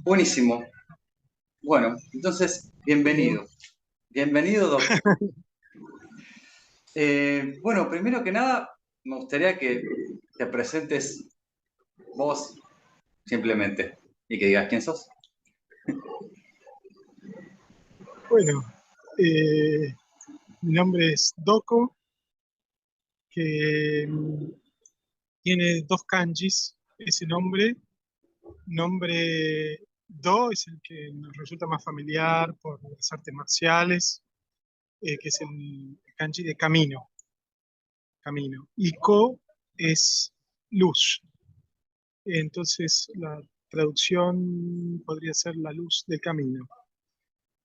Buenísimo. Bueno, entonces, Bueno, bienvenido. Bienvenido, Doc. Bueno, primero que nada, me gustaría que te presentes vos simplemente y que digas quién sos. bueno, eh, mi nombre es Doko, que tiene dos kanjis. Ese nombre Do es el que nos resulta más familiar por las artes marciales, que es el kanji de camino. Y Ko es luz. Entonces la traducción podría ser la luz del camino.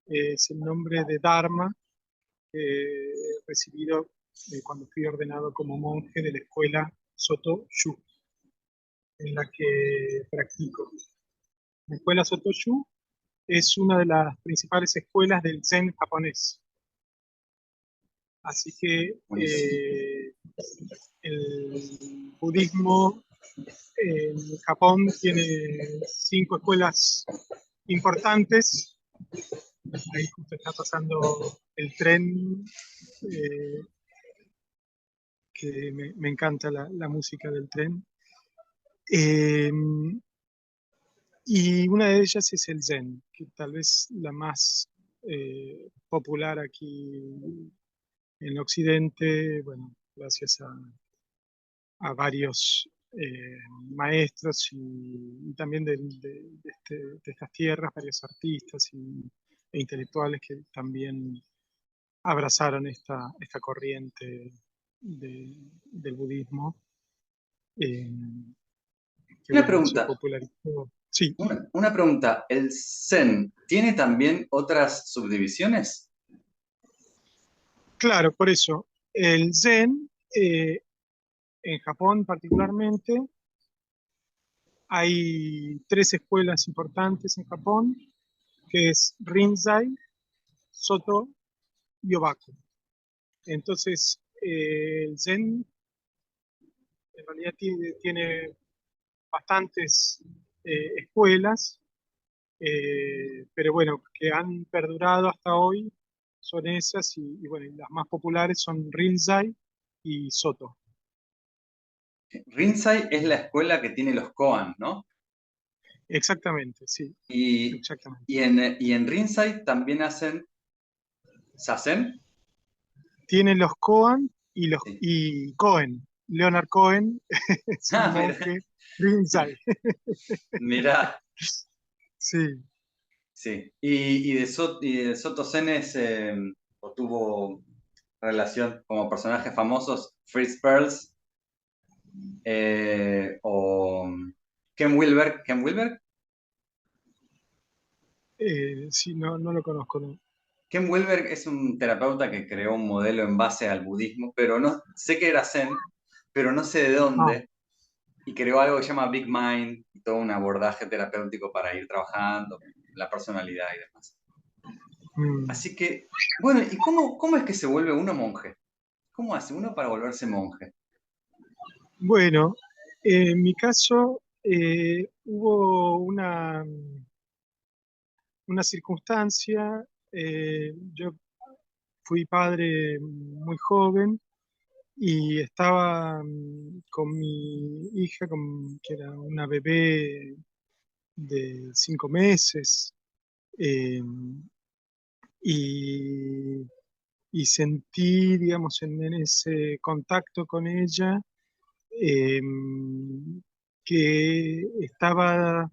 Es el nombre de Dharma recibido cuando fui ordenado como monje de la escuela Soto Shu, en la que practico. La escuela Soto Shu es una de las principales escuelas del Zen japonés. Así que Buenísimo. el budismo en Japón tiene 5 escuelas importantes. Ahí justo está pasando el tren, eh, que me encanta la música del tren. Eh, y una de ellas es el Zen, que tal vez la más popular aquí en Occidente, bueno, gracias a varios maestros y también de estas tierras, varios artistas e intelectuales que también abrazaron esta corriente del budismo, eh, que Una bueno, se pregunta, popularizó. Sí, una pregunta. ¿El Zen tiene también otras subdivisiones? claro, por eso el Zen, en Japón particularmente, hay 3 escuelas importantes en Japón, que es Rinzai, Soto y Obaku. Entonces, el Zen en realidad tiene bastantes escuelas, pero bueno, que han perdurado hasta hoy son esas y bueno, y las más populares son Rinzai y Soto. Rinzai es la escuela que tiene los koan, ¿no? Exactamente, sí, Y, exactamente. y en Rinzai también hacen Sazen. Tiene los Koan Sí. y Cohen. Leonard Cohen es un Ah, mira, monje Rinzai. mira. Sí. Sí, y de Soto Cenes o tuvo relación como personajes famosos, Fritz Perls o Ken Wilber. ¿Ken Wilber? Sí, no, no lo conozco, ¿no? Ken Wilber es un terapeuta que creó un modelo en base al budismo, pero no sé que era Zen, pero no sé de Ah, dónde, y creó algo que se llama Big Mind, y todo un abordaje terapéutico para ir trabajando la personalidad y demás. mm. Así que, bueno, ¿y cómo es que se vuelve uno monje? ¿Cómo hace uno para volverse monje? Bueno, en mi caso hubo una circunstancia. Yo fui padre muy joven y estaba con mi hija, que era una bebé de 5 meses, eh, y, y sentí, digamos, en ese contacto con ella, eh, que estaba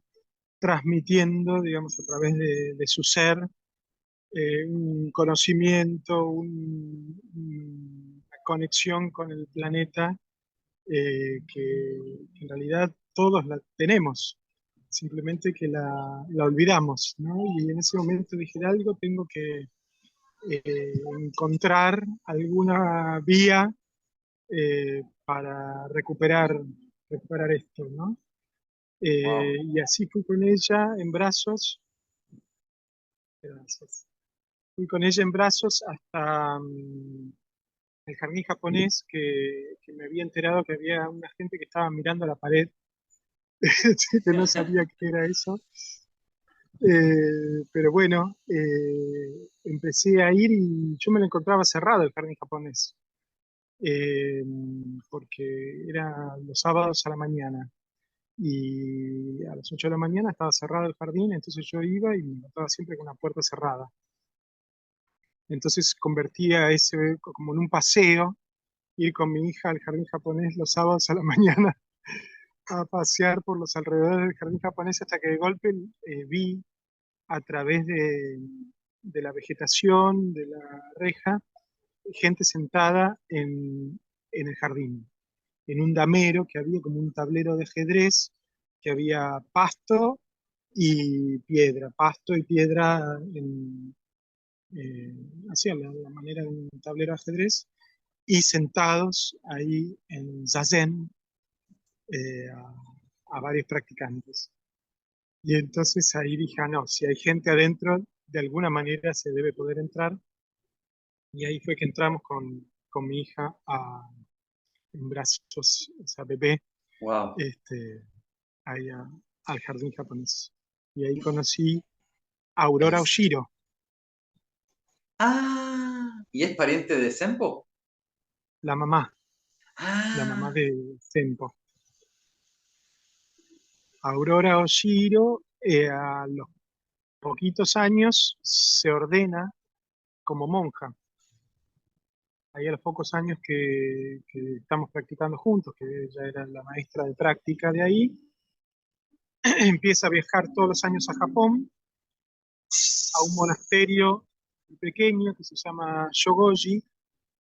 transmitiendo, digamos, a través de su ser, un conocimiento, una conexión con el planeta, que en realidad todos la tenemos, simplemente que la olvidamos, ¿no? Y en ese momento dije, algo tengo que encontrar alguna vía para recuperar esto, ¿no? Wow. Y así fui con ella en brazos, gracias. Fui con ella en brazos hasta el jardín japonés, que me había enterado que había una gente que estaba mirando la pared, que no sabía qué era eso. Pero bueno, empecé a ir y yo me lo encontraba cerrado el jardín japonés, eh, porque era los sábados a la mañana. Y a las 8 de la mañana estaba cerrado el jardín, entonces yo iba y me encontraba siempre con la puerta cerrada. Entonces convertía ese como en un paseo, ir con mi hija al jardín japonés los sábados a la mañana a pasear por los alrededores del jardín japonés hasta que de golpe vi a través de la vegetación, de la reja, gente sentada en el jardín, en un damero que había como un tablero de ajedrez, que había pasto y piedra eh, así a la manera de un tablero de ajedrez, y sentados ahí en zazen a varios practicantes. Y entonces ahí dije, ah, no, si hay gente adentro, de alguna manera se debe poder entrar. Y ahí fue que entramos con mi hija en brazos, o sea, bebé, Wow. este, ahí al jardín japonés. Y ahí conocí a Aurora Oshiro, ¿Y es pariente de Senpo? la mamá, la mamá Ah, de Tempo. Aurora Oshiro, a los poquitos años, se ordena como monja. Ahí a los pocos años que estamos practicando juntos, que ella era la maestra de práctica de ahí, empieza a viajar todos los años a Japón, a un monasterio pequeño que se llama Shogoji,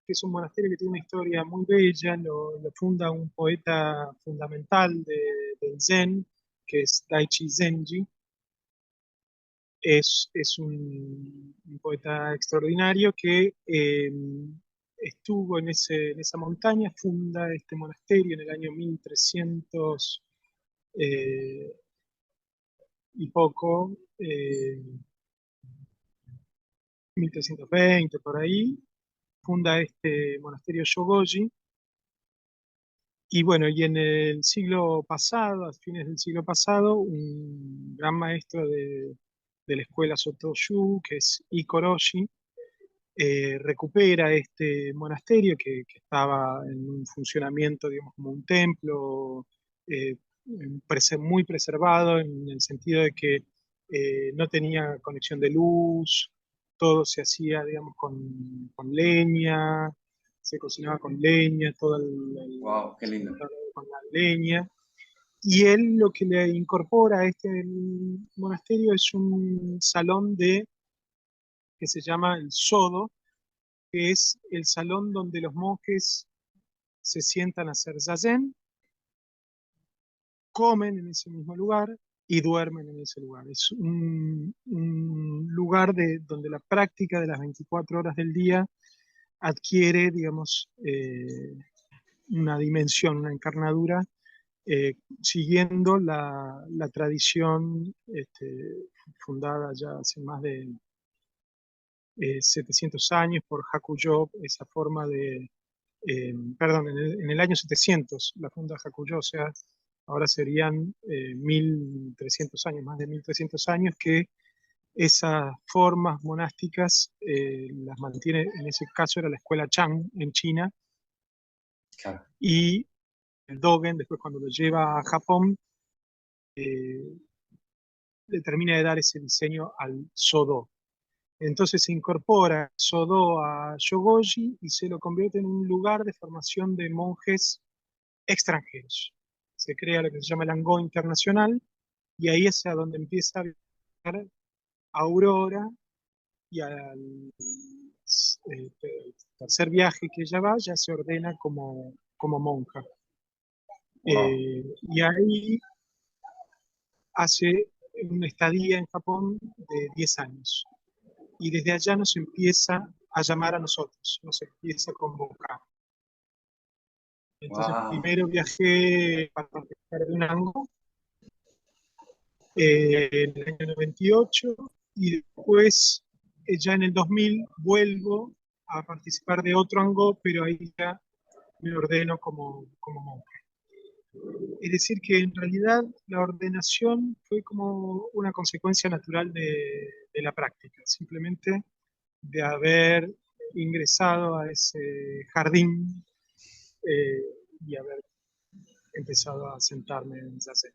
que es un monasterio que tiene una historia muy bella, lo funda un poeta fundamental del Zen, que es Daichi Zenji. Es un poeta extraordinario que estuvo en esa montaña, funda este monasterio en el año 1300 eh, y poco, 1320 por ahí, funda este monasterio Shogoji. Y bueno, y en el siglo pasado, a fines del siglo pasado, un gran maestro de la escuela Sotoshu, que es Ikoroshi, recupera este monasterio que estaba en un funcionamiento, digamos, como un templo, eh, muy preservado en el sentido de que no tenía conexión de luz, todo se hacía, digamos, con leña, se cocinaba con leña, todo wow, qué se lindo. preparaba con la leña. Y él lo que le incorpora a este monasterio es un salón que se llama el Sodo, que es el salón donde los monjes se sientan a hacer zazen, comen en ese mismo lugar y duermen en ese lugar. Es un lugar donde la práctica de las 24 horas del día adquiere, digamos, una dimensión, una encarnadura, siguiendo la tradición fundada ya hace más de 700 años por Hakuyo, esa forma perdón, en el año 700 la funda Hakuyo, o sea, ahora serían 1300 años, más de 1300 años que esas formas monásticas las mantiene, en ese caso era la escuela Chang en China, Claro. y el Dogen, después cuando lo lleva a Japón, eh, le termina de dar ese diseño al Sodo. Entonces se incorpora Sodo a Shogoji y se lo convierte en un lugar de formación de monjes extranjeros. Se crea lo que se llama el Angó Internacional y ahí es a donde empieza a viajar Aurora y al tercer viaje que ella va ya se ordena como monja. Wow. Y ahí hace una estadía en Japón de 10 años. Y desde allá nos empieza a llamar a nosotros, nos empieza a convocar. Entonces, Wow. primero viajé para participar de un ANGO en el año 98 y después, ya en el 2000, vuelvo a participar de otro ANGO, pero ahí ya me ordeno como monje. Es decir, que en realidad la ordenación fue como una consecuencia natural de la práctica, simplemente de haber ingresado a ese jardín eh, y haber empezado a sentarme en Zazen.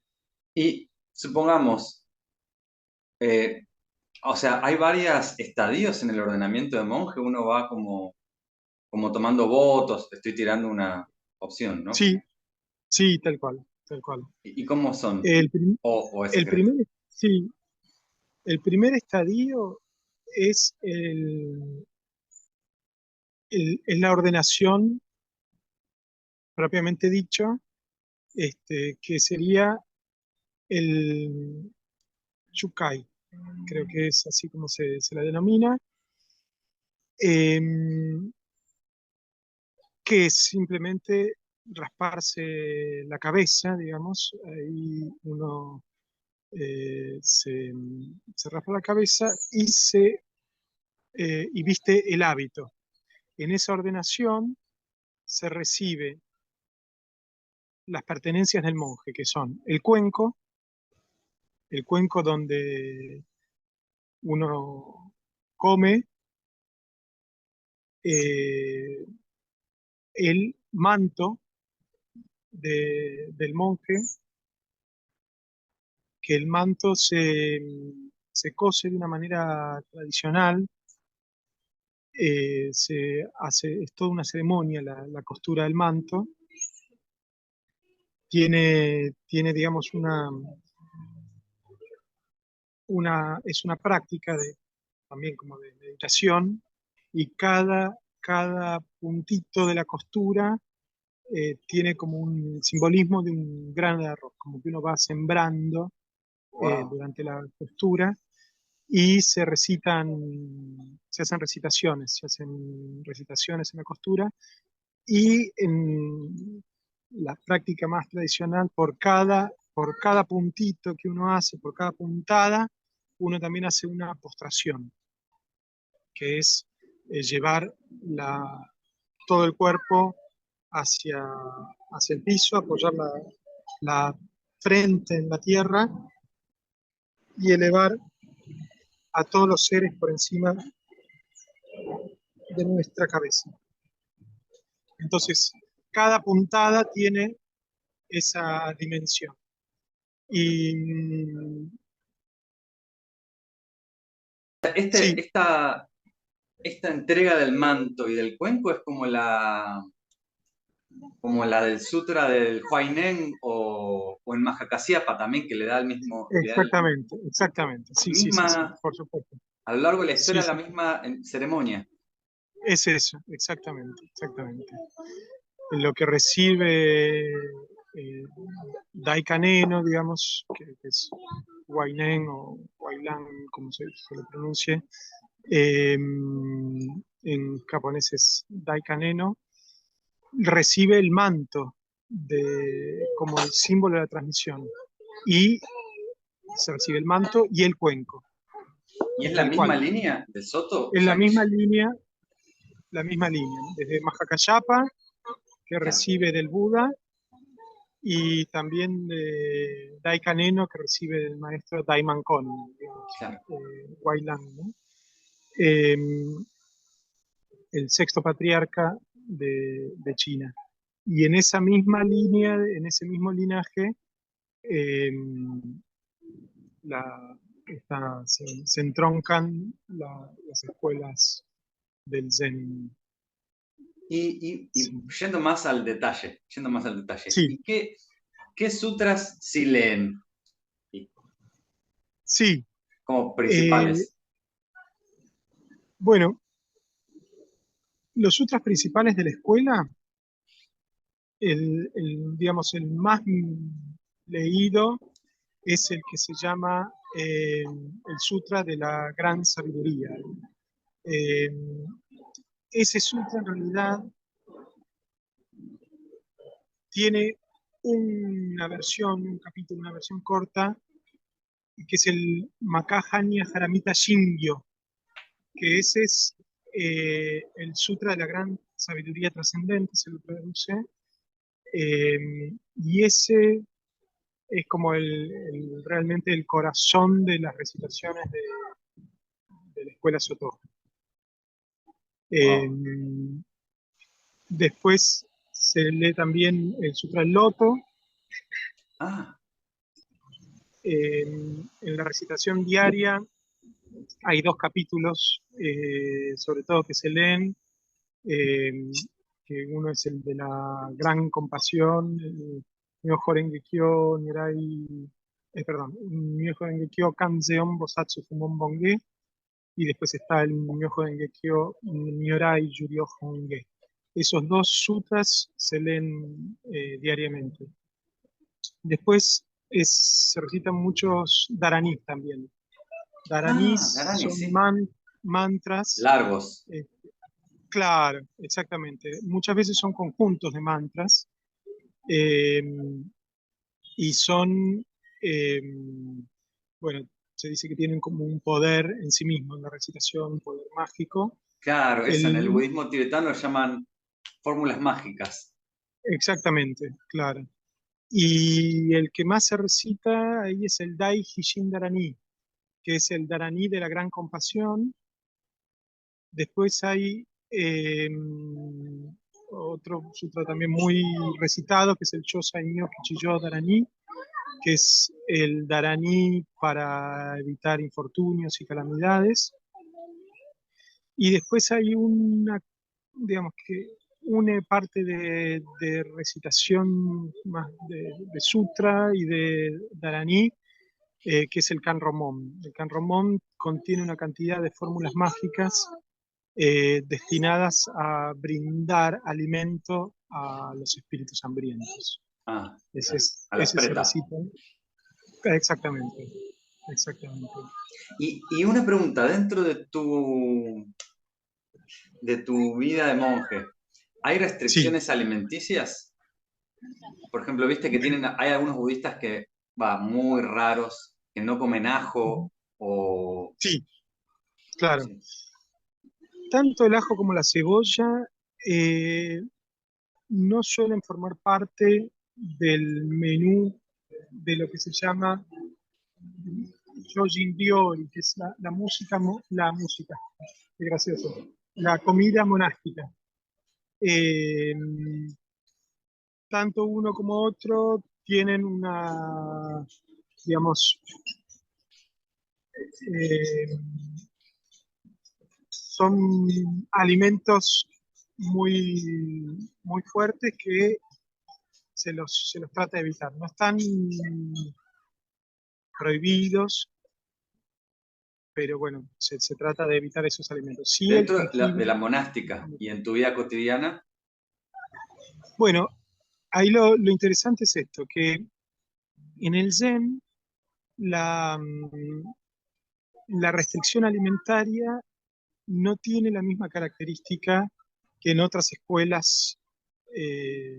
Y supongamos, eh, o sea, hay varios estadios en el ordenamiento de monje, uno va como tomando votos, estoy tirando una opción, ¿no? Sí, sí, tal cual, tal cual. ¿Y cómo son? El, prim- O es el secreto? primer, sí, el primer estadio es, es la ordenación propiamente dicho, que sería el Chukai, creo que es así como se la denomina, em, que es simplemente rasparse la cabeza, digamos, ahí uno se raspa la cabeza y viste el hábito. En esa ordenación se recibe las pertenencias del monje, que son el cuenco donde uno come, eh, el manto del monje, que el manto se cose de una manera tradicional, es toda una ceremonia la costura del manto, tiene digamos, es una práctica también como de meditación, y cada puntito de la costura tiene como un simbolismo de un grano de arroz, como que uno va sembrando Wow. durante la costura, y se hacen recitaciones en la costura, y en la práctica más tradicional, por cada puntito que uno hace, por cada puntada, uno también hace una postración, que es llevar todo el cuerpo hacia, hacia el piso, apoyar la frente en la tierra y elevar a todos los seres por encima de nuestra cabeza. Entonces, cada puntada tiene esa dimensión. Y sí, Esta entrega del manto y del cuenco es como la del Sutra del Huayneng o en Mahakasiapa también, que le da el mismo, le da exactamente, exactamente. Sí, sí, sí, sí, misma, por supuesto. a lo largo de la Sí, historia, la sí, misma ceremonia. es eso, exactamente, exactamente. Lo que recibe Daikaneno, digamos, que es Huaynén o Huaylán, como se lo pronuncie, eh, en japonés es Daikaneno, recibe el manto como el símbolo de la transmisión. Y se recibe el manto y el cuenco, ¿Y es la tal misma cual. línea de Soto? O En sea, la misma línea, desde Mahakayapa, que claro, recibe del Buda, y también de Dai Kaneno, que recibe del maestro Daiman Kon, digamos, claro. Huaylán, ¿no? Eh, el sexto patriarca de China. Y en esa misma línea, en ese mismo linaje, eh, se entroncan las escuelas del Zen. Y Sí, yendo más al detalle, sí, ¿y qué sutras sí leen? Y sí. como Eh, principales. bueno, los sutras principales de la escuela, digamos, el más leído es el que se llama el Sutra de la Gran Sabiduría. Eh, ese sutra en realidad tiene una versión, un capítulo, una versión corta, que es el Makahanya Haramita Shingyo, que ese es el Sutra de la Gran Sabiduría Trascendente, se lo traduce, Y ese es como realmente el corazón de las recitaciones de la escuela Soto. Wow. Después se lee también el Sutra del Loto. Ah, En la recitación diaria hay 2 capítulos, sobre todo que se leen, eh, que uno es el de la gran compasión, Myoho Renge Kyo Nyorai, perdón, Myoho Renge Kyo Kanzeon Bosatsu Fumon Bonge, y después está el Myoho Renge Kyo Nyorai Yuryo Honge. Esos 2 sutras se leen diariamente. Después se recitan muchos dharanís también. Dharanís Narani, son sí. mantras. Largos. eh, claro, exactamente. Muchas veces son conjuntos de mantras, eh, y son, eh, bueno, se dice que tienen como un poder en sí mismo, en la recitación, un poder mágico. Claro, eso en el El, budismo tibetano lo llaman fórmulas mágicas. exactamente, claro. Y el que más se recita ahí es el Dai Hishin Dharani, que es el Dharani de la gran compasión. Después hay otro sutra también muy recitado, que es el Chosai Myo Kichiyo Dharani, que es el Dharani para evitar infortunios y calamidades. Y después hay digamos que une parte de recitación más de sutra y de Dharani, que es el Kanromon. El Kanromon contiene una cantidad de fórmulas mágicas destinadas a brindar alimento a los espíritus hambrientos. Ah, Ese, claro. es, A la ese se preta. recita. Exactamente, exactamente. Y una pregunta, dentro de tu vida de monje, ¿hay Sí, restricciones alimenticias? Por ejemplo, viste que hay algunos budistas que, va, muy raros, que no comen ajo o... sí, claro. Sí. Tanto el ajo como la cebolla eh, no suelen formar parte del menú de lo que se llama Shojin Ryori, que es la música, qué gracioso, la comida monástica. Eh, Tanto uno como otro tienen digamos, eh, son alimentos muy fuertes que se los trata de evitar. No están prohibidos, pero bueno, se trata de evitar esos alimentos. Sí, el Dentro de jengibre. la monástica y en tu vida cotidiana, Bueno, ahí lo interesante es esto, que en el Zen la restricción alimentaria no tiene la misma característica que en otras escuelas, eh,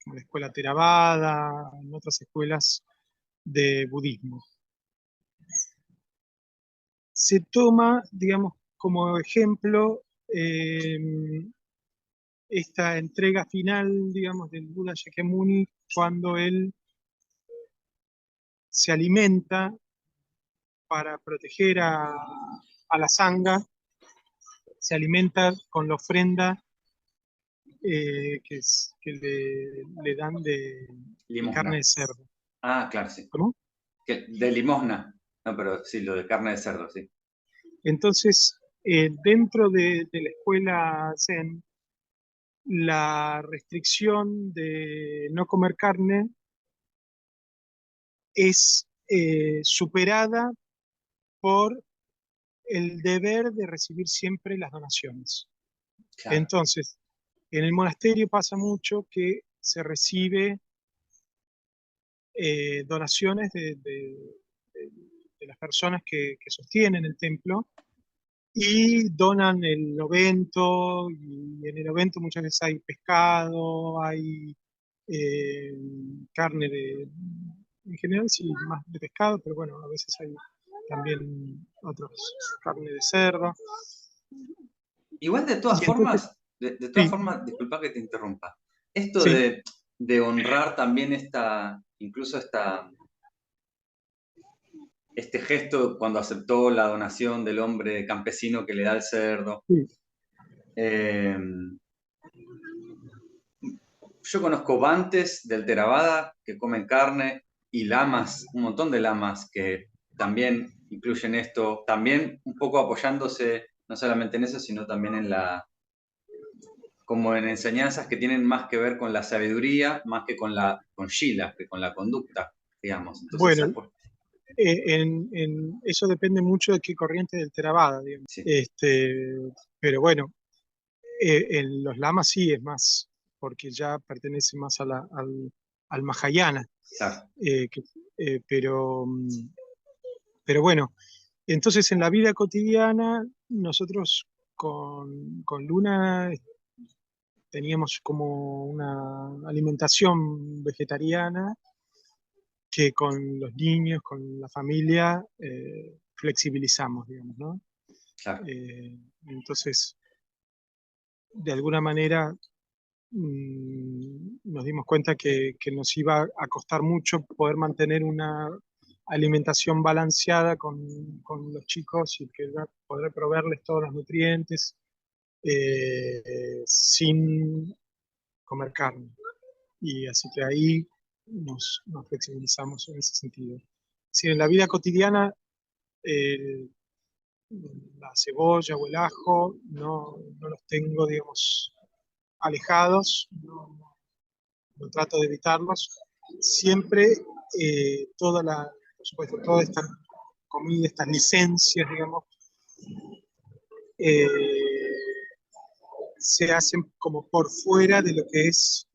como la escuela Theravada, en otras escuelas de budismo. Se toma, digamos, como ejemplo esta entrega final, digamos, del Buda Shakyamuni cuando él se alimenta para proteger a la sangha, se alimenta con la ofrenda que le dan de carne limosna. de cerdo. Ah, claro, sí. ¿Cómo? De limosna. No, pero sí, lo de carne de cerdo, sí. Entonces, dentro de la escuela Zen, la restricción de no comer carne es superada por el deber de recibir siempre las donaciones. Claro. Entonces, en el monasterio pasa mucho que se recibe donaciones de las personas que sostienen el templo y donan el ovento, y en el ovento muchas veces hay pescado, hay eh, carne en general sí, más de pescado, pero bueno, a veces hay también otros, carne de cerdo. Igual Y entonces, de todas sí, formas, disculpa que te interrumpa. Esto sí, de de honrar también incluso este gesto cuando aceptó la donación del hombre campesino que le da el cerdo. Sí. Eh, yo conozco bantes del Theravada que comen carne y lamas, un montón de lamas que también incluyen esto, también un poco apoyándose no solamente en eso, sino también como en enseñanzas que tienen más que ver con la sabiduría, más que con Shila, que con la conducta, digamos. Entonces, Bueno, eso depende mucho de qué corriente del Theravada, digamos. sí, Pero bueno, en los lamas sí es más, porque ya pertenece más al Mahayana. claro, eh, que- pero bueno, entonces en la vida cotidiana nosotros con Luna teníamos como una alimentación vegetariana que con los niños, con la familia, flexibilizamos, digamos, ¿no? claro. Entonces, de alguna manera nos dimos cuenta que nos iba a costar mucho poder mantener una alimentación balanceada con los chicos y que poder proveerles todos los nutrientes sin comer carne. Y así que ahí nos flexibilizamos en ese sentido. Si en la vida cotidiana eh, la cebolla o el ajo no los tengo, digamos, alejados, no trato de evitarlos. Siempre por supuesto, toda esta comida, estas licencias, digamos, eh, se hacen como por fuera de lo que es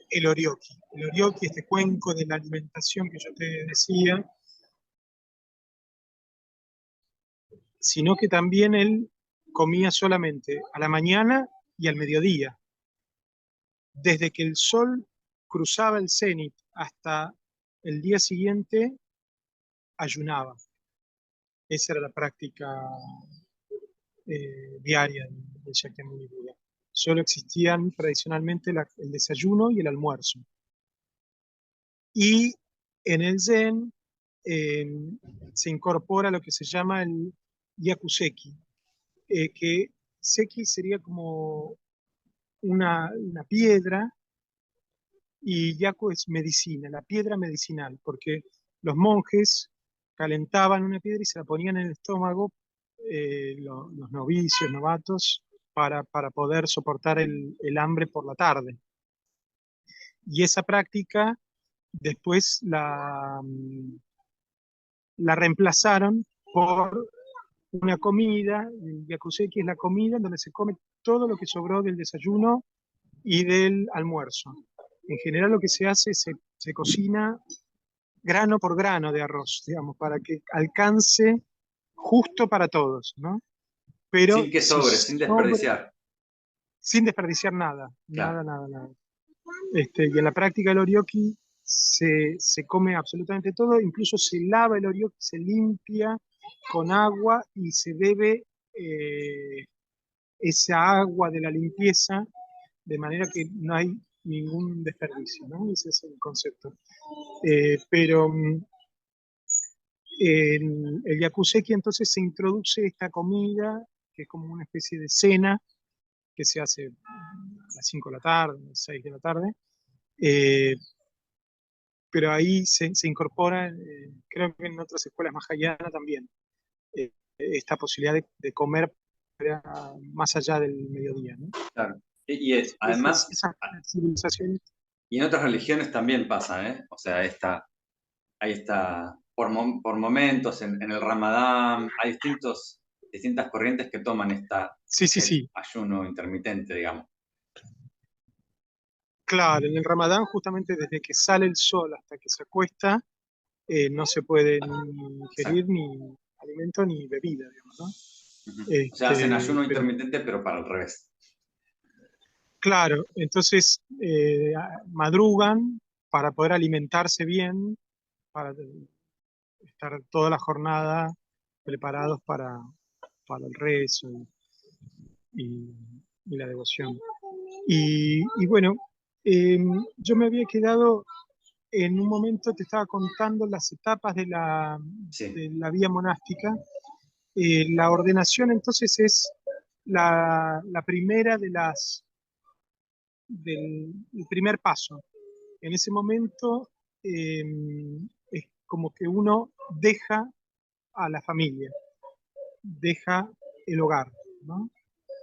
el orioki. El orioki, este cuenco de la alimentación que yo te decía, sino que también él comía solamente a la mañana y al mediodía. Desde que el sol cruzaba el cenit hasta el día siguiente, ayunaba. Esa era la práctica diaria del Shakyamuni Buda. Solo existían tradicionalmente el desayuno y el almuerzo. Y en el Zen eh, se incorpora lo que se llama el Yakuseki, que Seki sería como una piedra y Yaku es medicina, la piedra medicinal, porque los monjes calentaban una piedra y se la ponían en el estómago, los novicios, novatos, para poder soportar el hambre por la tarde. Y esa práctica después la reemplazaron por una comida, el yakuseki es la comida en donde se come todo lo que sobró del desayuno y del almuerzo. En general lo que se hace es se cocina grano por grano de arroz, digamos, para que alcance justo para todos, ¿no? Pero Sin que si sobre, sin sobra, desperdiciar. sin desperdiciar nada, Claro, nada, nada, nada. Y en la práctica del orioki se come absolutamente todo, incluso se lava el orioki, se limpia con agua y se bebe eh, esa agua de la limpieza de manera que no hay ningún desperdicio, ¿no? Ese es el concepto. Pero el yakuseki entonces se introduce esta comida, que es como una especie de cena, que se hace a las 5 de la tarde, a las 6 de la tarde, eh, pero ahí se incorpora, creo que en otras escuelas mahayana también, esta posibilidad de comer más allá del mediodía, ¿no? claro. Además, Esas civilizaciones. y en otras religiones también pasa, ¿eh? O sea, ahí está, por momentos, en el Ramadán, hay distintas corrientes que toman Sí, sí, este sí. ayuno intermitente, digamos. Claro, en el Ramadán, justamente desde que sale el sol hasta que se acuesta, no se puede ni ingerir Exacto. ni alimento ni bebida, digamos, ¿no? Ujú. O sea, hacen ayuno Pero intermitente, pero para el revés. claro, entonces madrugan para poder alimentarse bien, para estar toda la jornada preparados para el rezo y, y la devoción. Y bueno, Yo me había quedado en un momento, te estaba contando las etapas Sí, de la vía monástica. La ordenación entonces es la primera el primer paso. En ese momento eh, es como que uno deja a la familia, deja el hogar, ¿no?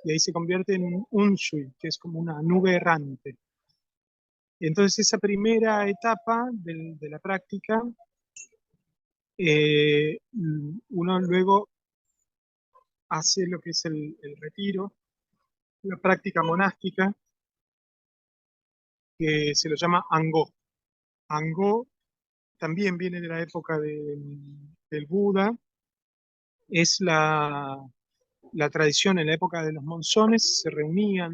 Y ahí se convierte en un unshui, que es como una nube errante. Entonces esa primera etapa de la práctica, uno luego hace lo que es el retiro, la práctica monástica, que se lo llama Angó. Angó también viene de la época del Buda, es la tradición en la época de los monzones, se reunía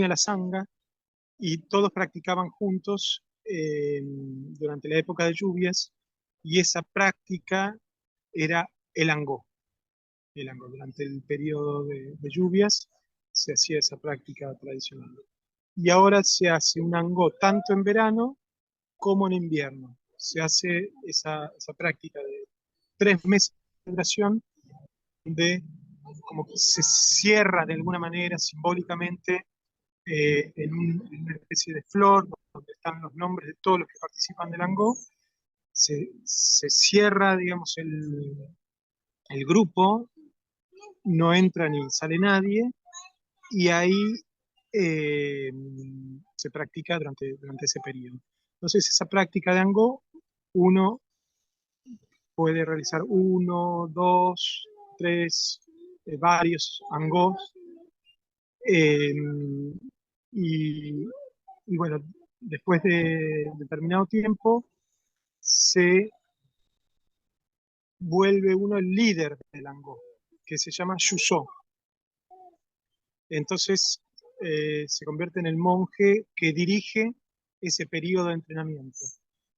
la sangha y todos practicaban juntos durante la época de lluvias, y esa práctica era el Angó. El Angó. Durante el periodo de lluvias se hacía esa práctica tradicional. Y ahora se hace un Angó tanto en verano como en invierno. Se hace esa práctica de 3 meses de duración, de como que se cierra de alguna manera simbólicamente en una especie de flor donde están los nombres de todos los que participan del Angó. Se cierra, digamos, el grupo, no entra ni sale nadie, y ahí eh, se practica durante ese periodo. Entonces, esa práctica de Angó, uno puede realizar uno, dos, tres, varios Angós. eh, y, y bueno, después de determinado tiempo, se vuelve uno el líder del Angó, que se llama Yusó. Entonces se convierte en el monje que dirige ese periodo de entrenamiento.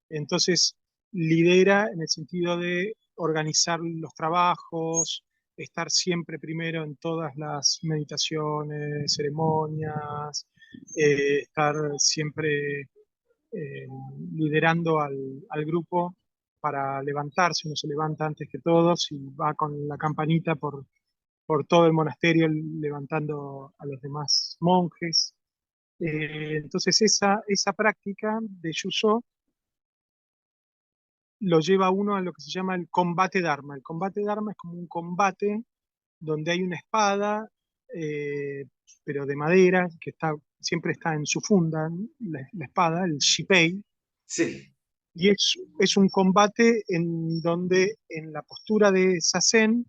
Entonces lidera en el sentido de organizar los trabajos, estar siempre primero en todas las meditaciones, ceremonias, estar siempre liderando al grupo para levantarse. Uno se levanta antes que todos y va con la campanita por todo el monasterio levantando a los demás monjes. Entonces esa práctica de Yusho lo lleva a uno a lo que se llama el combate Dharma. El combate Dharma es como un combate donde hay una espada, eh, pero de madera, que siempre está en su funda, la espada, el shipei, sí. y es un combate en donde en la postura de Zazen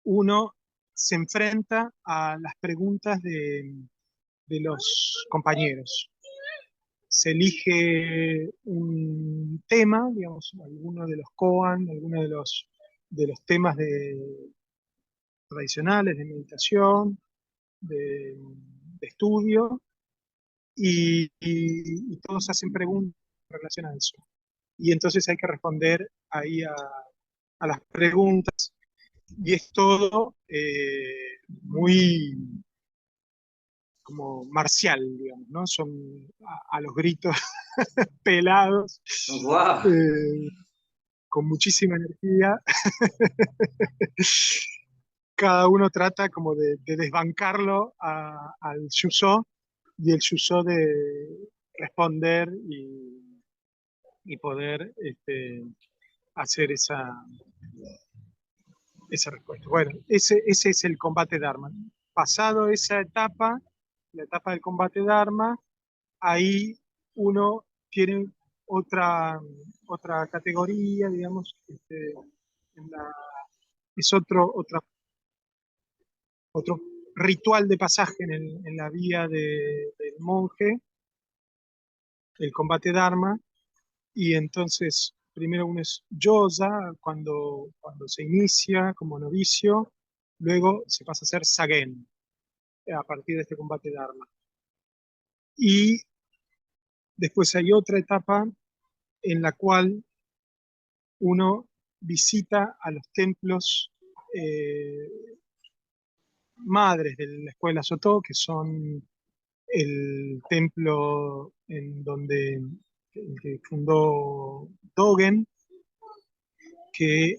uno se enfrenta a las preguntas de los compañeros. Se elige un tema, digamos, alguno de los koan, alguno de los temas tradicionales de meditación, de estudio, y todos hacen preguntas en relación a eso. Y entonces hay que responder ahí a las preguntas, y es todo muy como marcial, digamos, ¿no? Son a los gritos pelados, ¡Wow! eh, con muchísima energía. Cada uno trata como de desbancarlo al Yusó, y el Yusó de responder y poder hacer esa respuesta. Bueno, ese es el combate Dharma. Pasado esa etapa, la etapa del combate Dharma, ahí uno tiene otra categoría, digamos, en la- es otro ritual de pasaje en la vía del monje, el combate Dharma. Y entonces primero uno es Yosa cuando se inicia como novicio, luego se pasa a ser Sagen a partir de este combate Dharma. Y después hay otra etapa en la cual uno visita a los templos madres de la escuela Soto, que son el templo en donde el que fundó Dogen, que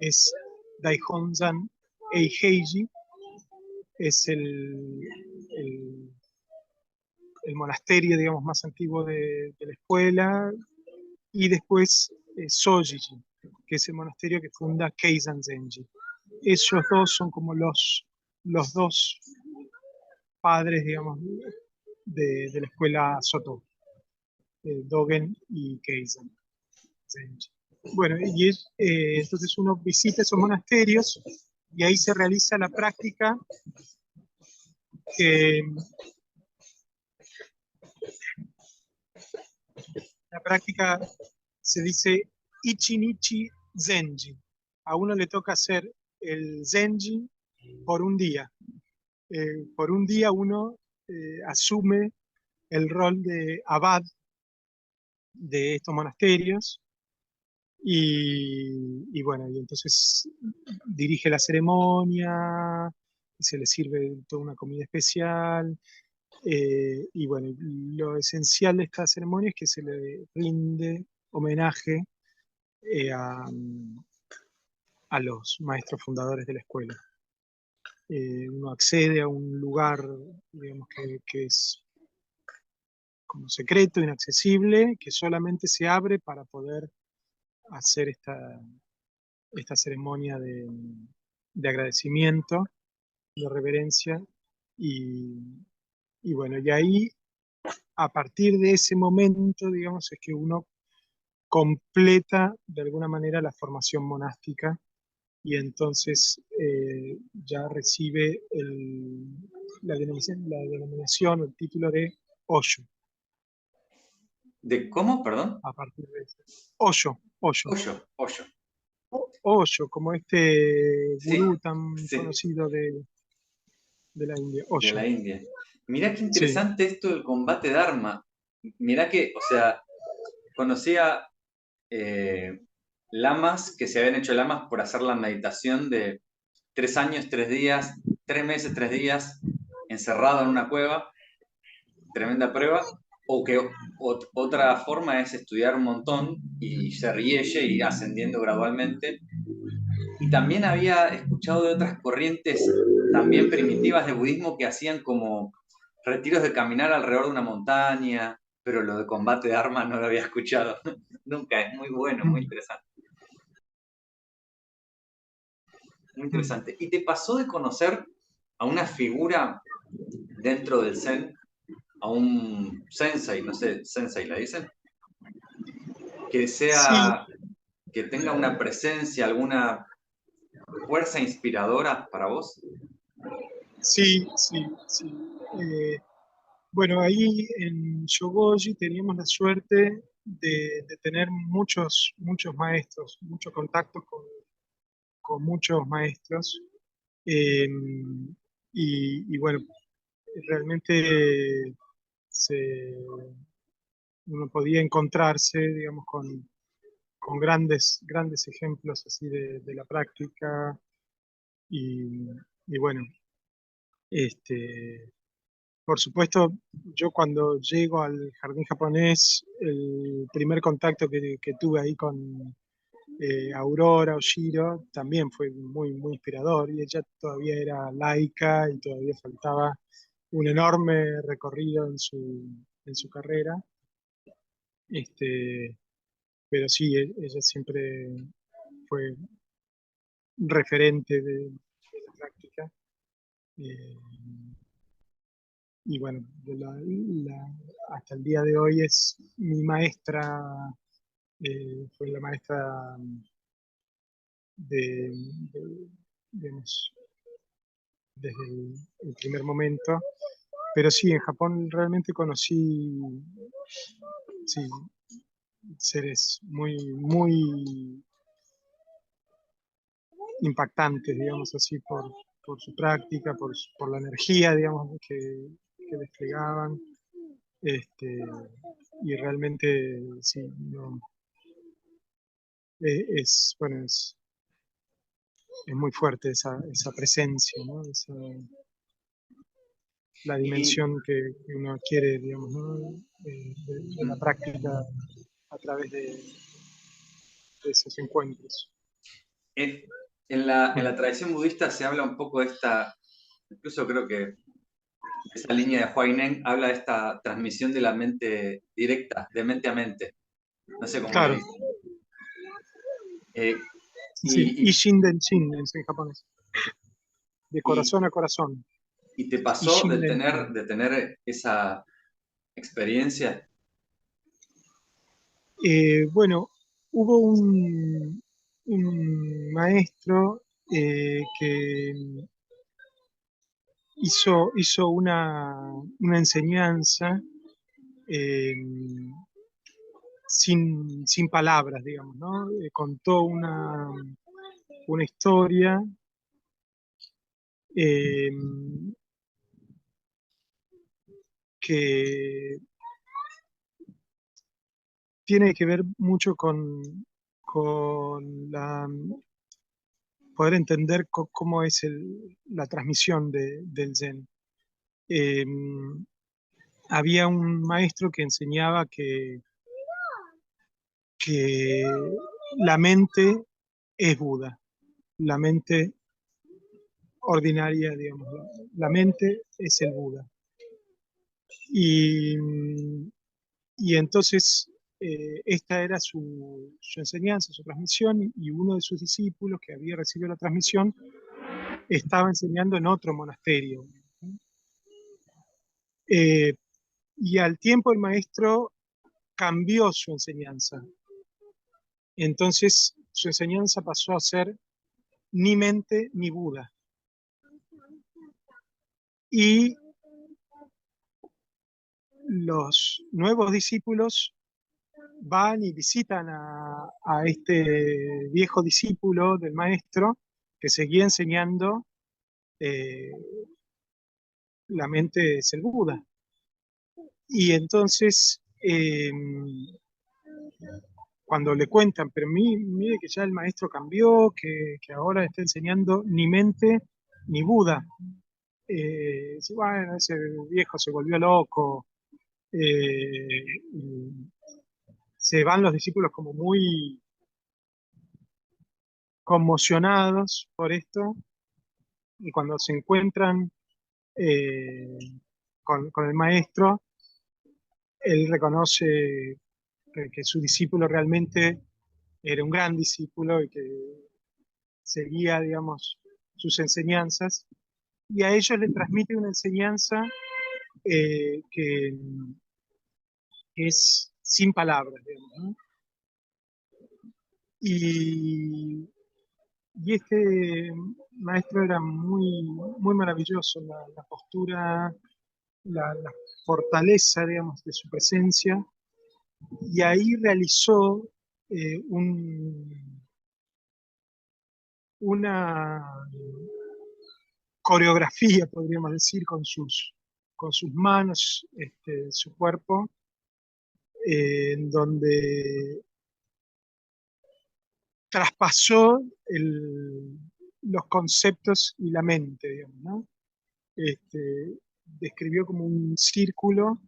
es Daihonzan Eiheiji, es el, el monasterio, digamos, más antiguo de la escuela, y después Sojiji, que es el monasterio que funda Keizan Zenji. Ellos dos son como los dos padres, digamos, de la escuela Soto, Dogen y Keizan Zenji. Bueno, entonces uno visita esos monasterios y ahí se realiza la práctica que la práctica se dice Ichinichi Zenji. A uno le toca hacer el Zenji por un día. Por un día uno asume el rol de abad de estos monasterios y bueno, y entonces dirige la ceremonia, se le sirve toda una comida especial, y bueno, lo esencial de esta ceremonia es que se le rinde homenaje a los maestros fundadores de la escuela. Uno accede a un lugar, digamos, que es como secreto, inaccesible, que solamente se abre para poder hacer esta ceremonia de agradecimiento, de reverencia, y, y bueno, y ahí, a partir de ese momento, digamos, es que uno completa de alguna manera la formación monástica y entonces ya recibe la denominación o el título de Osho. ¿De cómo? Perdón. A partir de eso. Osho, Osho. Hoyo. Osho, como este Sí, gurú tan sí, conocido de la India, de Osho. la India. Mirá qué Sí, interesante esto del combate de arma. Mirá que, o sea, conocía lamas que se habían hecho lamas por hacer la meditación de 3 años, 3 días, 3 meses, 3 días, encerrado en una cueva, tremenda prueba, o que otra forma es estudiar un montón y ser yeye y ascendiendo gradualmente. Y también había escuchado de otras corrientes también primitivas de budismo que hacían como retiros de caminar alrededor de una montaña, pero lo de combate de armas no lo había escuchado nunca. Es muy bueno, muy mm, interesante. Muy mm. interesante. ¿Y te pasó de conocer a una figura dentro del Zen, a un sensei, no sé, sensei la dicen, que Sí, sea, que tenga una presencia, alguna fuerza inspiradora para vos? sí, sí, sí. Bueno, ahí en Shogoji teníamos la suerte de tener muchos maestros, muchos contactos con muchos maestros. eh, y bueno, realmente se, uno podía encontrarse, digamos, con grandes ejemplos así de la práctica. Y, y bueno, este, por supuesto, yo cuando llego al jardín japonés, el primer contacto que tuve ahí con Aurora Oshiro también fue muy inspirador, y ella todavía era laica y todavía faltaba un enorme recorrido en su carrera. Este, pero sí, ella siempre fue referente de la práctica. eh, y bueno, hasta el día de hoy es mi maestra, fue la maestra de, digamos, desde el primer momento. Pero sí, en Japón realmente conocí, sí, seres muy impactantes, digamos así, por su práctica, por la energía, digamos, que desplegaban. Este, y realmente, sí, no, bueno, es muy fuerte esa presencia, ¿no? la Y, dimensión que uno adquiere, digamos, ¿no? De la práctica a través de esos encuentros. en, en la Mm. tradición budista se habla un poco de esta, incluso creo que esa línea de Huaynen habla de esta transmisión de la mente directa, de mente a mente. No sé cómo le Claro, dicen. Eh, sí, sí, y, y- Ishin Denshin es en japonés, de y- corazón a corazón. y te pasó Ishin de tener, Denshin. de tener esa experiencia. Bueno, hubo un maestro que hizo una enseñanza eh, sin palabras, digamos, ¿no? Contó una historia eh, que tiene que ver mucho con poder entender cómo es la transmisión del Zen. Eh, Había un maestro que enseñaba que la mente es Buda, la mente ordinaria, digamos, la mente es el Buda. Y, y entonces esta era su enseñanza, su transmisión, y uno de sus discípulos que había recibido la transmisión estaba enseñando en otro monasterio. Eh, y al tiempo el maestro cambió su enseñanza. Entonces su enseñanza pasó a ser ni mente ni Buda. Y los nuevos discípulos van y visitan a este viejo discípulo del maestro que seguía enseñando eh, la mente es el Buda. Y entonces, cuando le cuentan, pero mire que ya el maestro cambió, que ahora está enseñando ni mente ni Buda. Dice, bueno, ese viejo se volvió loco. Y se van los discípulos como muy conmocionados por esto, y cuando se encuentran eh, con el maestro, él reconoce que su discípulo realmente era un gran discípulo y que seguía, digamos, sus enseñanzas, y a ellos le transmite una enseñanza que es sin palabras, digamos, ¿no? Y, y este maestro era muy maravilloso, la postura, la fortaleza, digamos, de su presencia, y ahí realizó una coreografía, podríamos decir, con sus manos, su cuerpo, en donde traspasó los conceptos y la mente, digamos, ¿no? Describió como un círculo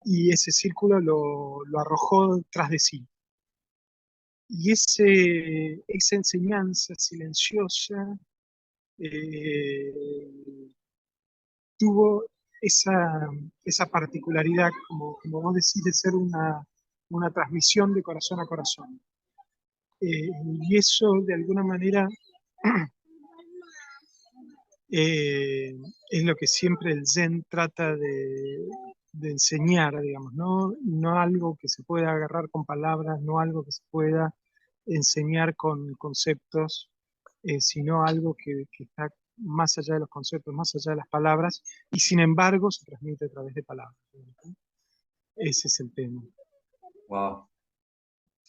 y ese círculo lo arrojó tras de sí. Y esa enseñanza silenciosa eh, tuvo esa particularidad, como vos decís, de ser una transmisión de corazón a corazón. Y eso, de alguna manera, es lo que siempre el Zen trata de enseñar, digamos, ¿no? No algo que se pueda agarrar con palabras, no algo que se pueda enseñar con conceptos, sino algo que está más allá de los conceptos, más allá de las palabras, y sin embargo se transmite a través de palabras, ¿no? Ese es el tema. Wow.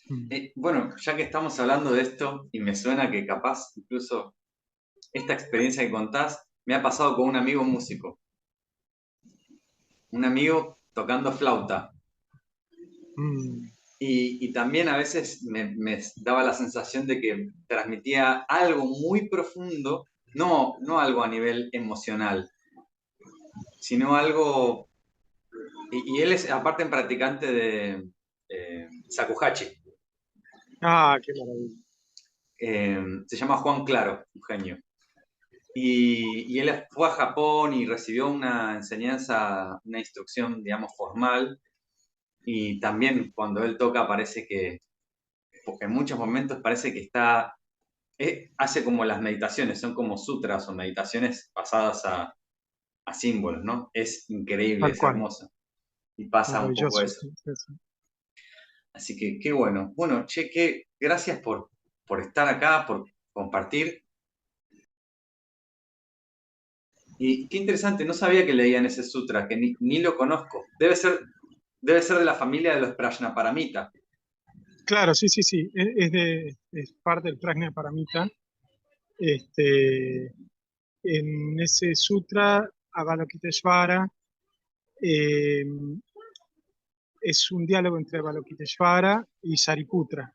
Mm. Bueno, ya que estamos hablando de esto, y me suena que capaz incluso esta experiencia que contás me ha pasado con un amigo músico, un amigo tocando flauta. Mm. Y también a veces me daba la sensación de que transmitía algo muy profundo, no algo a nivel emocional, sino algo, y él es aparte un practicante de Shakuhachi. Qué maravilla. Se llama Juan Claro, un genio. Y él fue a Japón y recibió una enseñanza, una instrucción, digamos, formal. Y también cuando él toca parece que, porque en muchos momentos parece que está, hace como las meditaciones, son como sutras o meditaciones basadas a símbolos, ¿no? Es increíble, Tal es cual. hermoso. Y pasa un poco Maravilloso. eso. Sí, sí, sí. Así que qué bueno. Bueno, che, gracias por estar acá, por compartir. Y qué interesante, no sabía que leían ese sutra, que ni lo conozco. Debe ser de la familia de los Prajnaparamita. Claro, sí, sí, sí. Es parte del Prajna Paramita. Este, en ese sutra, Avalokiteshvara eh, es un diálogo entre Avalokiteshvara y Sariputra.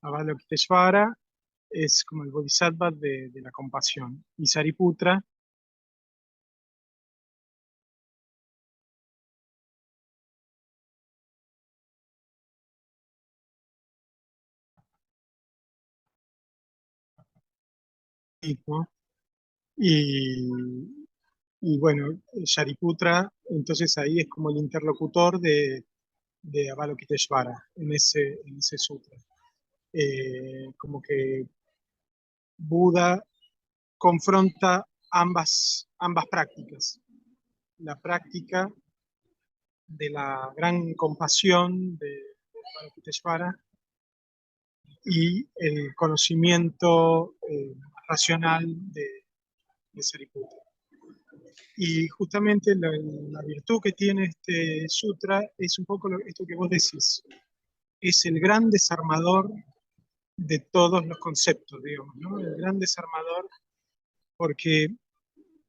Avalokiteshvara es como el bodhisattva de la compasión. Y Sariputra, ¿no? Y, y bueno, Shariputra, entonces ahí es como el interlocutor de Avalokiteshvara en ese sutra. Como que Buda confronta ambas prácticas. La práctica de la gran compasión de Avalokiteshvara y el conocimiento racional de Sariputta. Y justamente la virtud que tiene este sutra es un poco esto que vos decís, es el gran desarmador de todos los conceptos, digamos, ¿no? El gran desarmador, porque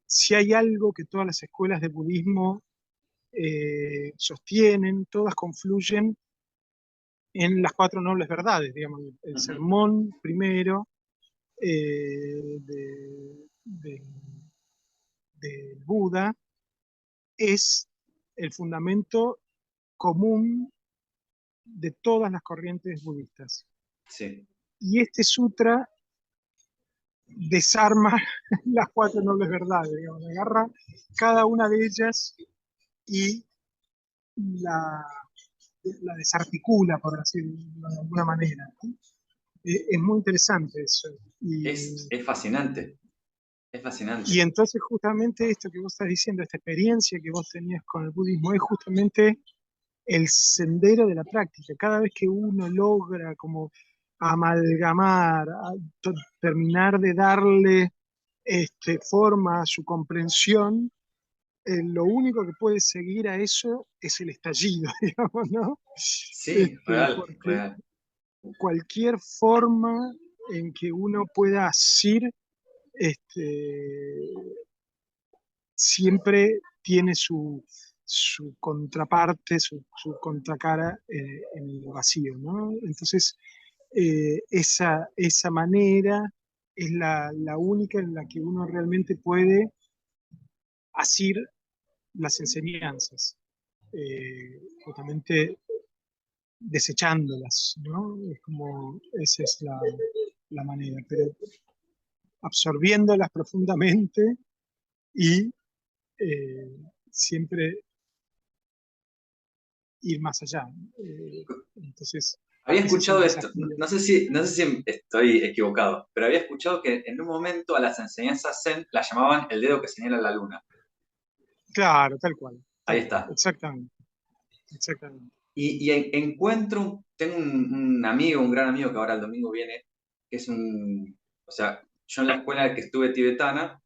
si hay algo que todas las escuelas de budismo sostienen, todas confluyen en las cuatro nobles verdades, digamos, el Ujú. sermón primero de Buda es el fundamento común de todas las corrientes budistas. Sí, Y este sutra desarma las cuatro nobles verdades, digamos, agarra cada una de ellas y la, la desarticula, por decirlo de alguna manera, ¿no? Es muy interesante eso. es fascinante, es Y fascinante. entonces justamente esto que vos estás diciendo, esta experiencia que vos tenías con el budismo, es justamente el sendero de la práctica. Cada vez que uno logra como amalgamar, terminar de darle forma a su comprensión, lo único que puede seguir a eso es el estallido, digamos, ¿no? Sí, real, Porque real. cualquier forma en que uno pueda asir, este, siempre tiene su contraparte, su contracara en el vacío, ¿no? Entonces, esa manera es la única en la que uno realmente puede asir las enseñanzas, justamente desechándolas, ¿no? Es como, esa es la manera, pero absorbiéndolas profundamente y siempre ir más allá. Entonces, Había ese es el escuchado esto, desafío. no sé si estoy equivocado, pero había escuchado que en un momento a las enseñanzas Zen la llamaban el dedo que señala la luna. Claro, Ahí tal cual, está. exactamente, exactamente. Encuentro, tengo un amigo, un gran amigo que ahora el domingo viene, que es o sea, yo en la escuela que estuve tibetana,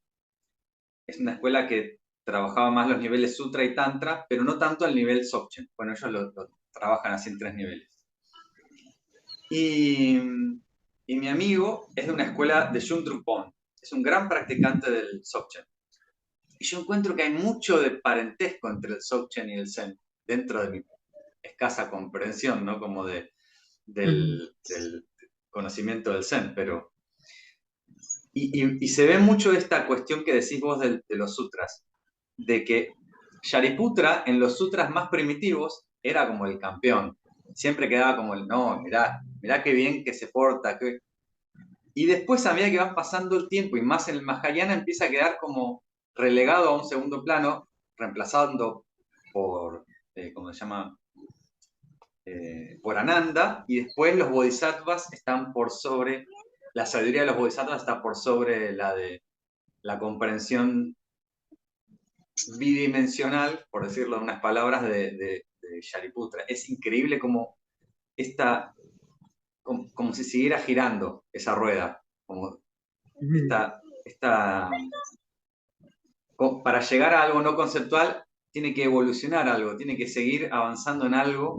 es una escuela que trabajaba más los niveles Sutra y Tantra, pero no tanto al nivel Dzogchen. Bueno, ellos lo trabajan así en tres niveles. Y, y mi amigo es de una escuela de Shun Drupon, es un gran practicante del Dzogchen. Y yo encuentro que hay mucho de parentesco entre el Dzogchen y el Zen, dentro de mi escasa comprensión, ¿no? Como Ujú. del conocimiento del Zen, pero... Y se ve mucho esta cuestión que decís vos de los sutras, de que Shariputra en los sutras más primitivos era como el campeón. Siempre quedaba como el, no, mirá qué bien que se porta. Y después, a medida que va pasando el tiempo y más en el Mahayana, empieza a quedar como relegado a un segundo plano, reemplazando por, ¿cómo se llama? Por Ananda, y después los bodhisattvas están por sobre, la sabiduría de los bodhisattvas está por sobre la de la comprensión bidimensional, por decirlo en unas palabras, de Shariputra. Es increíble como esta, como si siguiera girando esa rueda, como Mm, esta, para llegar a algo no conceptual, tiene que evolucionar algo, tiene que seguir avanzando en algo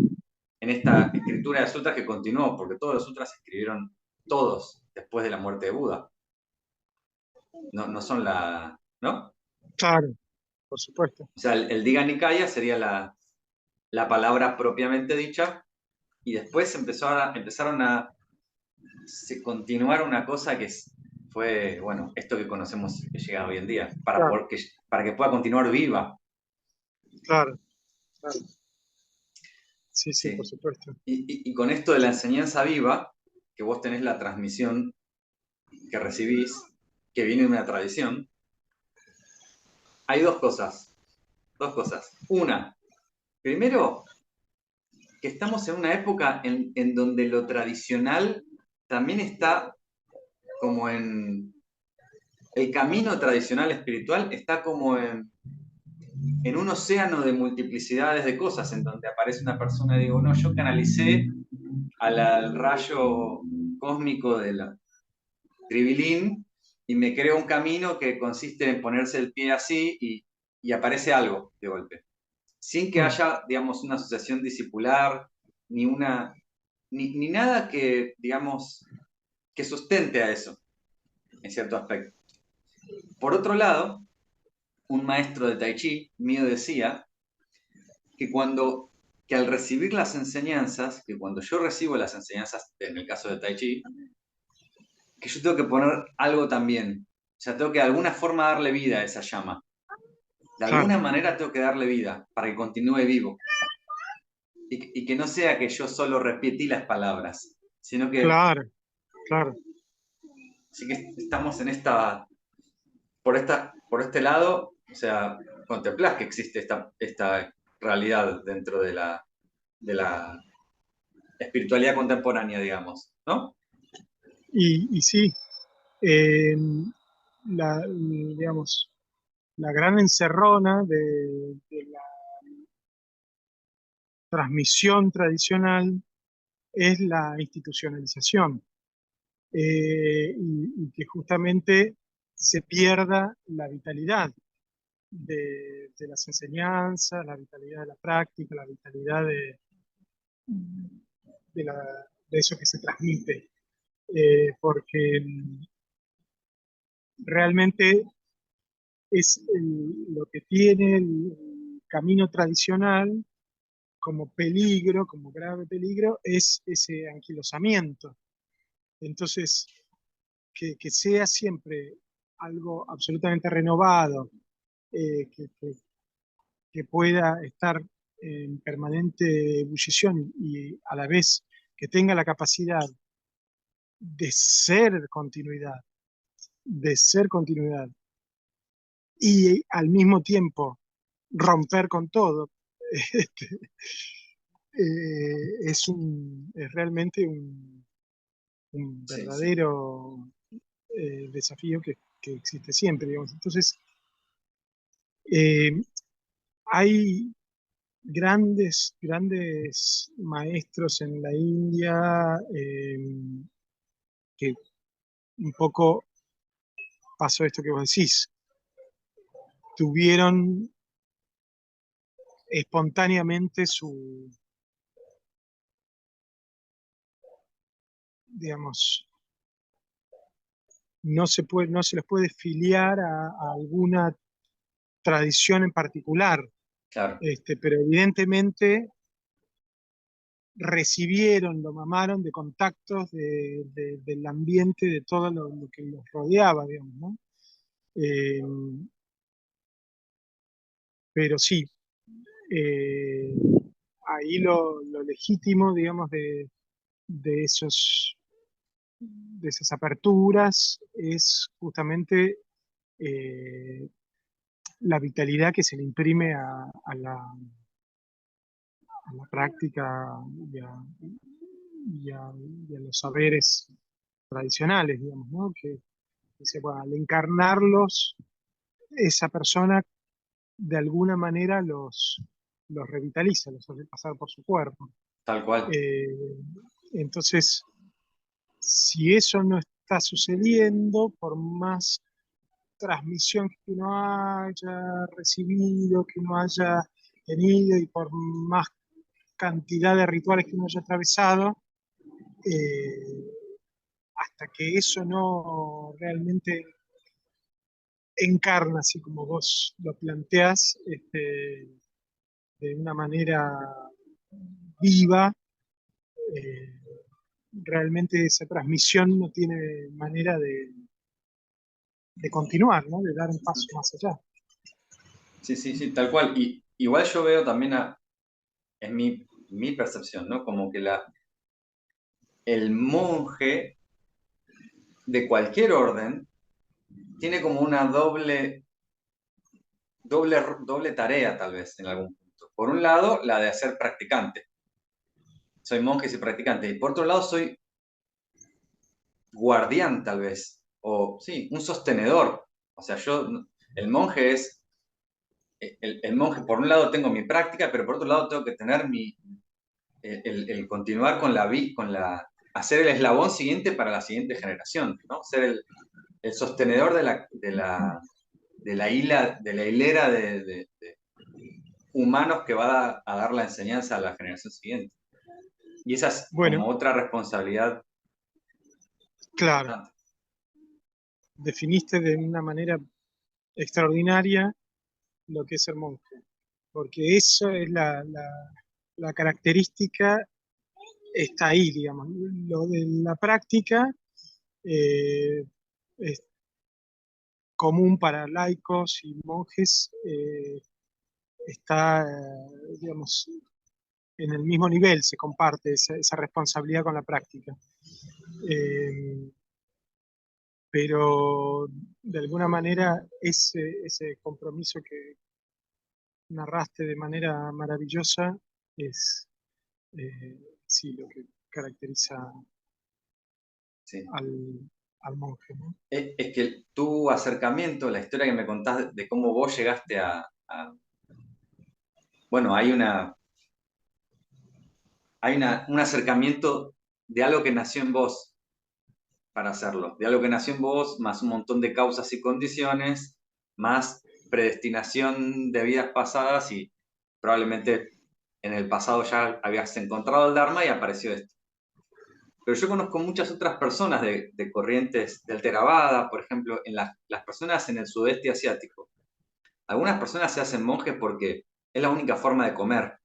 en esta escritura de sutras que continuó, porque todos los sutras se escribieron todos después de la muerte de Buda. No, no son la. ¿No? claro, por supuesto. O sea, el Diga Nikaya sería la palabra propiamente dicha, y después empezaron a continuar una cosa que fue, bueno, esto que conocemos que llega hoy en día, Claro, para que pueda continuar viva. claro, claro. Sí, sí, por Sí. supuesto. Y con esto de la enseñanza viva, que vos tenés la transmisión que recibís, que viene de una tradición, hay dos cosas. Dos cosas. Una, primero, que estamos en una época en donde lo tradicional también está como en. El camino tradicional espiritual está como en un océano de multiplicidades de cosas, en donde aparece una persona y digo, no, yo canalicé al rayo cósmico de la Tribilín y me creo un camino que consiste en ponerse el pie así y aparece algo de golpe, sin que Mm, haya, digamos, una asociación discipular, ni ni nada que, digamos, que sustente a eso, en cierto aspecto. Por otro lado, un maestro de Tai Chi mío decía que al recibir las enseñanzas, que cuando yo recibo las enseñanzas, en el caso de Tai Chi, que yo tengo que poner algo también. O sea, tengo que de alguna forma darle vida a esa llama. De claro, alguna manera tengo que darle vida para que continúe vivo. Y que no sea que yo solo repetí las palabras, sino que claro, claro. sí que estamos en por este lado, o sea, contemplás que existe esta realidad dentro de la espiritualidad contemporánea, digamos, ¿no? Y sí, eh, digamos, la gran encerrona de la transmisión tradicional es la institucionalización, y que justamente se pierda la vitalidad de las enseñanzas, la vitalidad de la práctica, la vitalidad de, de eso que se transmite, porque realmente lo que tiene el camino tradicional como peligro, como grave peligro, es ese anquilosamiento. Entonces, que sea siempre algo absolutamente renovado, que pueda estar en permanente ebullición y a la vez que tenga la capacidad de ser continuidad, de ser continuidad, y al mismo tiempo romper con todo, este, es realmente un Sí, sí. verdadero desafío que existe siempre, digamos. Entonces, eh, hay grandes maestros en la India, que un poco pasó esto que vos decís, tuvieron espontáneamente digamos, no se les puede filiar a alguna tradición en particular, Claro, pero evidentemente recibieron, lo mamaron de contactos del ambiente, de todo lo que los rodeaba, digamos, ¿no? Eh, pero sí, eh, ahí lo legítimo, digamos, de esos, de esas aperturas es justamente eh, la vitalidad que se le imprime a la práctica y a, y a los saberes tradicionales, digamos, ¿no? Que dice, bueno, al encarnarlos, esa persona de alguna manera los revitaliza, los hace pasar por su cuerpo. Tal cual. Eh, entonces, si eso no está sucediendo, por más transmisión que uno haya recibido, que uno haya tenido y por más cantidad de rituales que uno haya atravesado, eh, hasta que eso no realmente encarna, así como vos lo planteás, de una manera viva, eh, realmente esa transmisión no tiene manera de continuar, ¿no? De dar un paso más allá. Sí, sí, sí, tal cual. Y igual yo veo también, en mi percepción, ¿no? Como que el monje de cualquier orden tiene como una doble tarea, tal vez, en algún punto. Por un lado, la de ser practicante. Soy monje y soy practicante. Y por otro lado, soy guardián, tal vez. O, sí, un sostenedor. O sea, el monje es, el monje, por un lado tengo mi práctica, pero por otro lado tengo que tener el continuar con hacer el eslabón siguiente para la siguiente generación, ¿no? Ser el sostenedor de la hilera de humanos que va a dar la enseñanza a la generación siguiente. Y esa es Bueno, como otra responsabilidad claro, importante. definiste de una manera extraordinaria lo que es ser monje, porque eso es la característica, está ahí, digamos. Lo de la práctica eh, es común para laicos y monjes, está, digamos, en el mismo nivel, se comparte esa responsabilidad con la práctica. Eh, pero de alguna manera ese compromiso que narraste de manera maravillosa es sí lo que caracteriza Sí. al, al monje, ¿no? Es que tu acercamiento, la historia que me contás de cómo vos llegaste bueno, un acercamiento de algo que nació en vos para hacerlo, de algo que nació en vos, más un montón de causas y condiciones, más predestinación de vidas pasadas y probablemente en el pasado ya habías encontrado el Dharma y apareció esto. Pero yo conozco muchas otras personas de corrientes del Theravada, por ejemplo, las personas en el sudeste asiático. Algunas personas se hacen monjes porque es la única forma de comer,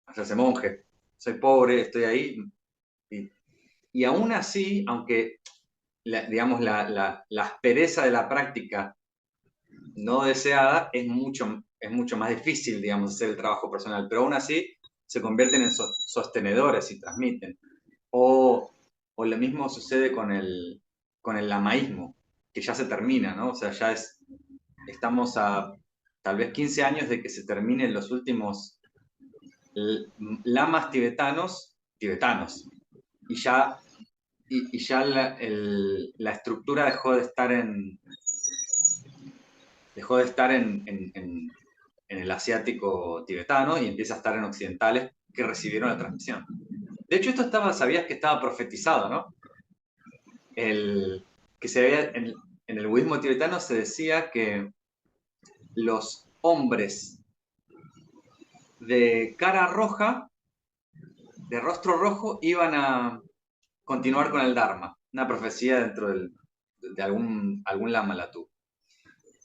hacerse monje. Soy pobre, estoy ahí. Y, y aún así, aunque digamos la aspereza de la práctica no deseada es mucho más difícil, digamos, hacer el trabajo personal, pero aún así se convierten en sostenedores y transmiten. O lo mismo sucede con el lamaísmo, que ya se termina, ¿no? O sea, estamos a tal vez 15 años de que se terminen los últimos lamas tibetanos. Y ya, y ya la estructura dejó de estar en el asiático tibetano y empieza a estar en occidentales que recibieron la transmisión. De hecho, sabías que estaba profetizado, ¿no? Que en el budismo tibetano se decía que los hombres de cara roja, de rostro rojo, iban a continuar con el Dharma, una profecía dentro de algún lama la tuvo.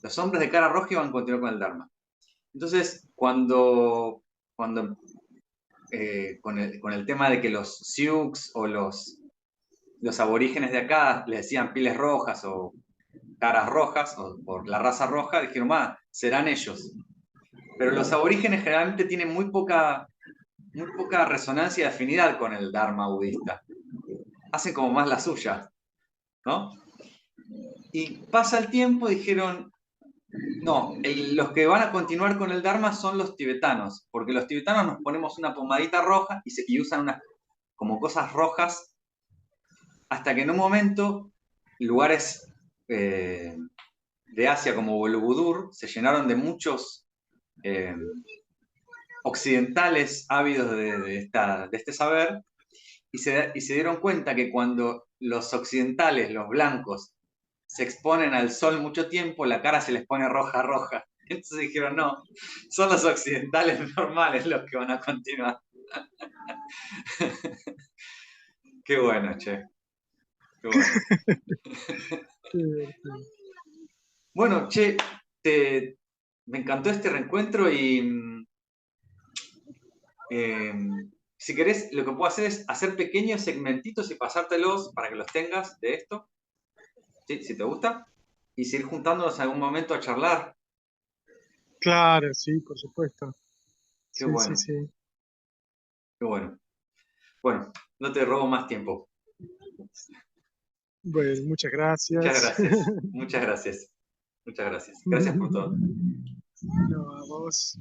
Los hombres de cara roja iban a continuar con el Dharma. Entonces, con el tema de que los Sioux o los aborígenes de acá les decían piles rojas o caras rojas o por la raza roja, dijeron, serán ellos. Pero los aborígenes generalmente tienen muy poca resonancia y afinidad con el Dharma budista. Hacen como más la suya, ¿no? Y pasa el tiempo y dijeron, no, los que van a continuar con el Dharma son los tibetanos, porque los tibetanos nos ponemos una pomadita roja y usan unas como cosas rojas, hasta que en un momento lugares de Asia como Borobudur se llenaron de muchos occidentales ávidos de este saber y se dieron cuenta que cuando los occidentales, los blancos, se exponen al sol mucho tiempo, la cara se les pone roja, roja. Entonces dijeron, no, son los occidentales normales los que van a continuar. Qué bueno, che. Qué bueno. Qué divertido. Bueno, che, me encantó este reencuentro y si querés, lo que puedo hacer es hacer pequeños segmentitos y pasártelos para que los tengas de esto, ¿sí? Si te gusta, y seguir juntándonos en algún momento a charlar. Claro, sí, por supuesto. Qué Sí, sí, bueno, sí. qué bueno. Bueno, no te robo más tiempo. Bueno, muchas Muchas gracias. gracias, muchas gracias, muchas gracias. Gracias por todo. No, a vos.